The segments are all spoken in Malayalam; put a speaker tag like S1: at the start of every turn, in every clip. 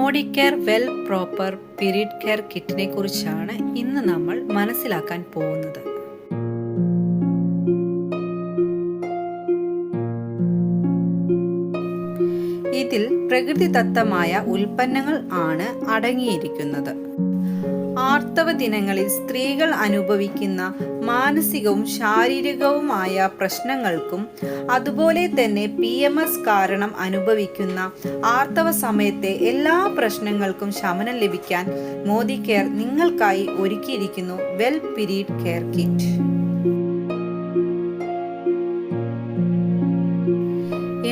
S1: Modicare well proper period care കിറ്റിനെ കുറിച്ചാണ് ഇന്ന് നമ്മൾ മനസ്സിലാക്കാൻ പോകുന്നത്. ഇതിൽ പ്രകൃതിദത്തമായ ഉൽപ്പന്നങ്ങൾ ആണ് അടങ്ങിയിരിക്കുന്നത്. ആർത്തവ ദിനങ്ങളിൽ സ്ത്രീകൾ അനുഭവിക്കുന്ന മാനസികവും ശാരീരികവുമായ പ്രശ്നങ്ങൾക്കും അതുപോലെ തന്നെ PMS കാരണം അനുഭവിക്കുന്ന ആർത്തവ സമയത്തെ എല്ലാ പ്രശ്നങ്ങൾക്കും ശമനം ലഭിക്കാൻ മോദി കെയർ നിങ്ങൾക്കായി ഒരുക്കിയിരിക്കുന്നു വെൽ പീരീഡ് കെയർ കിറ്റ്.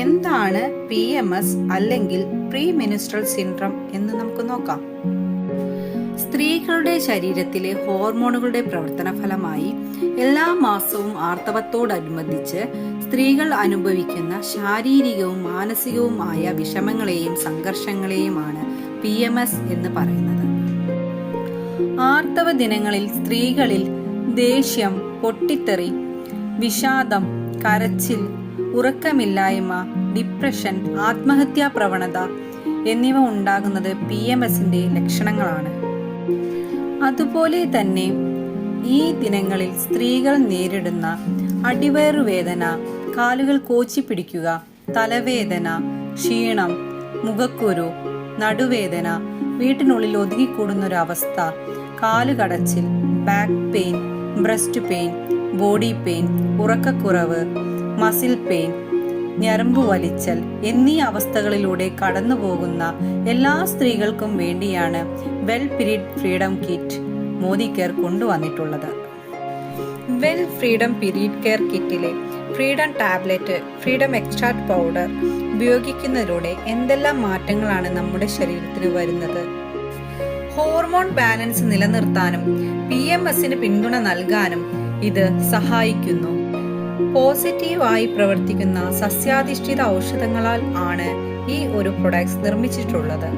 S1: എന്താണ് PMS അല്ലെങ്കിൽ പ്രീ മെൻസ്ട്രൽ സിൻഡ്രോം എന്ന് നമുക്ക് നോക്കാം. സ്ത്രീകളുടെ ശരീരത്തിലെ ഹോർമോണുകളുടെ പ്രവർത്തന ഫലമായി എല്ലാ മാസവും ആർത്തവത്തോടനുബന്ധിച്ച് സ്ത്രീകൾ അനുഭവിക്കുന്ന ശാരീരികവും മാനസികവുമായ വിഷമങ്ങളെയും സംഘർഷങ്ങളെയുമാണ് PMS എന്ന് പറയുന്നത്. ആർത്തവ ദിനങ്ങളിൽ സ്ത്രീകളിൽ ദേഷ്യം, പൊട്ടിത്തെറി, വിഷാദം, കരച്ചിൽ, ഉറക്കമില്ലായ്മ, ഡിപ്രഷൻ, ആത്മഹത്യാ പ്രവണത എന്നിവ ഉണ്ടാകുന്നത് PMSന്റെ ലക്ഷണങ്ങളാണ്. അതുപോലെ തന്നെ ഈ ദിനങ്ങളിൽ സ്ത്രീകൾ നേരിടുന്ന അടിവയറുവേദന, കാലുകൾ കോച്ചിപ്പിടിക്കുക, തലവേദന, ക്ഷീണം, മുഖക്കുരു, നടുവേദന, വീട്ടിനുള്ളിൽ ഒതുങ്ങിക്കൂടുന്നൊരവസ്ഥ, കാലുകടച്ചിൽ, back pain, breast pain, body pain, ഉറക്കക്കുറവ്, മസിൽ പെയിൻ, ഞരമ്പു വലിച്ചൽ എന്നീ അവസ്ഥകളിലൂടെ കടന്നു പോകുന്ന എല്ലാ സ്ത്രീകൾക്കും വേണ്ടിയാണ് well period freedom kit Modi care കൊണ്ടുവന്നിട്ടുള്ളത്. വെൽ ഫ്രീഡം പീരീഡ് കെയർ കിറ്റിലെ freedom tablet, freedom extract powder ഉപയോഗിക്കുന്നതിലൂടെ എന്തെല്ലാം മാറ്റങ്ങളാണ് നമ്മുടെ ശരീരത്തിന് വരുന്നത്? ഹോർമോൺ ബാലൻസ് നിലനിർത്താനും PMSന് പിന്തുണ നൽകാനും ഇത് സഹായിക്കുന്നു. പോസിറ്റീവായി പ്രവർത്തിക്കുന്ന സസ്യാധിഷ്ഠിത ഔഷധങ്ങളാൽ ആണ് ഈ ഒരു പ്രൊഡക്ട്സ് നിർമ്മിച്ചിട്ടുള്ളത്.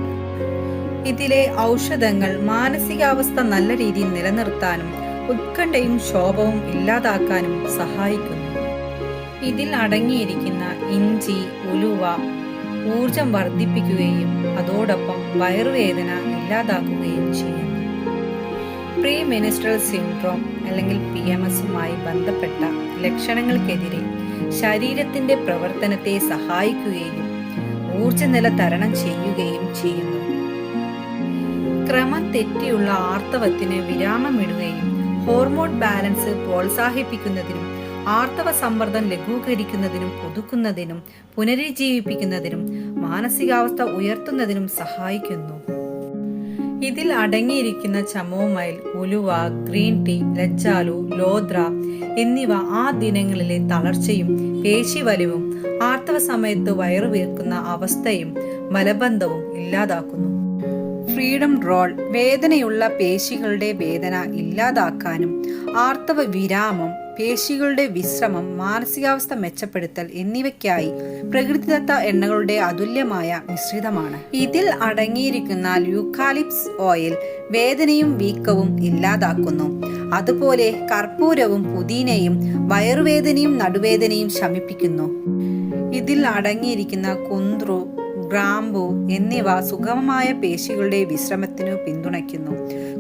S1: ഇതിലെ ഔഷധങ്ങൾ മാനസികാവസ്ഥ നല്ല രീതിയിൽ നിലനിർത്താനും ഉത്കണ്ഠയും ക്ഷോഭവും ഇല്ലാതാക്കാനും സഹായിക്കുന്നു. ഇതിൽ അടങ്ങിയിരിക്കുന്ന ഇഞ്ചി, ഉലുവ ഊർജം വർദ്ധിപ്പിക്കുകയും അതോടൊപ്പം വയറുവേദന ഇല്ലാതാക്കുകയും ചെയ്യുന്നു. പ്രീ മെൻസ്ട്രൽ സിൻഡ്രോം അല്ലെങ്കിൽ PMSുമായി ബന്ധപ്പെട്ട ലക്ഷണങ്ങൾക്കെതിരെ ശരീരത്തിന്റെ പ്രവർത്തനത്തെ സഹായിക്കുകയും ഊർജ്ജനില തരണം ചെയ്യുകയും ചെയ്യുന്നു. ക്രമം തെറ്റിയുള്ള ആർത്തവത്തിന് വിരാമമിടുകയും ഹോർമോൺ ബാലൻസ് പ്രോത്സാഹിപ്പിക്കുന്നതിനും ആർത്തവ സമ്മർദ്ദം ലഘൂകരിക്കുന്നതിനും പുതുക്കുന്നതിനും പുനരുജ്ജീവിപ്പിക്കുന്നതിനും മാനസികാവസ്ഥ ഉയർത്തുന്നതിനും സഹായിക്കുന്നു. ഇതിൽ അടങ്ങിയിരിക്കുന്ന ചമോമൈൽ, ഉലുവ, ഗ്രീൻ ടീ, ലജ്ജാലു, ലോദ്ര എന്നിവ ആ ദിനങ്ങളിലെ തളർച്ചയും പേശിവലിവും ആർത്തവ സമയത്ത് വയറുവീർക്കുന്ന അവസ്ഥയും മലബന്ധവും ഇല്ലാതാക്കുന്നു. ഫ്രീഡം റോൾ വേദനയുള്ള പേശികളുടെ വേദന ഇല്ലാതാക്കാനും ആർത്തവ വിരാമം, പേശികളുടെ വിശ്രമം, മാനസികാവസ്ഥ മെച്ചപ്പെടുത്തൽ എന്നിവയ്ക്കായി പ്രകൃതിദത്ത എണ്ണകളുടെ അതുല്യമായ മിശ്രിതമാണ്. ഇതിൽ അടങ്ങിയിരിക്കുന്ന യൂക്കാലിപ്സ് ഓയിൽ വേദനയും വീക്കവും ഇല്ലാതാക്കുന്നു. അതുപോലെ കർപ്പൂരവും പുതിനയും വയറുവേദനയും നടുവേദനയും ശമിപ്പിക്കുന്നു. ഇതിൽ അടങ്ങിയിരിക്കുന്ന കുന്ത്രു, ഗ്രാമ്പു എന്നിവ സുഗമമായ പേശികളുടെ വിശ്രമത്തിനു പിന്തുണയ്ക്കുന്നു.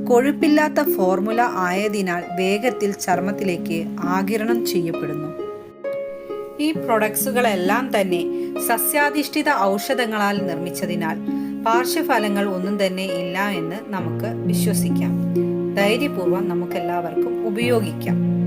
S1: കൊഴുപ്പില്ലാത്ത ഫോർമുല ആയതിനാൽ വേഗത്തിൽ ചർമ്മത്തിലേക്ക് ആഗിരണം ചെയ്യപ്പെടുന്നു. ഈ പ്രൊഡക്ട്സുകളെല്ലാം തന്നെ സസ്യാധിഷ്ഠിത ഔഷധങ്ങളാൽ നിർമ്മിച്ചതിനാൽ പാർശ്വഫലങ്ങൾ ഒന്നും തന്നെ ഇല്ല എന്ന് നമുക്ക് വിശ്വസിക്കാം. ധൈര്യപൂർവ്വം നമുക്കെല്ലാവർക്കും ഉപയോഗിക്കാം.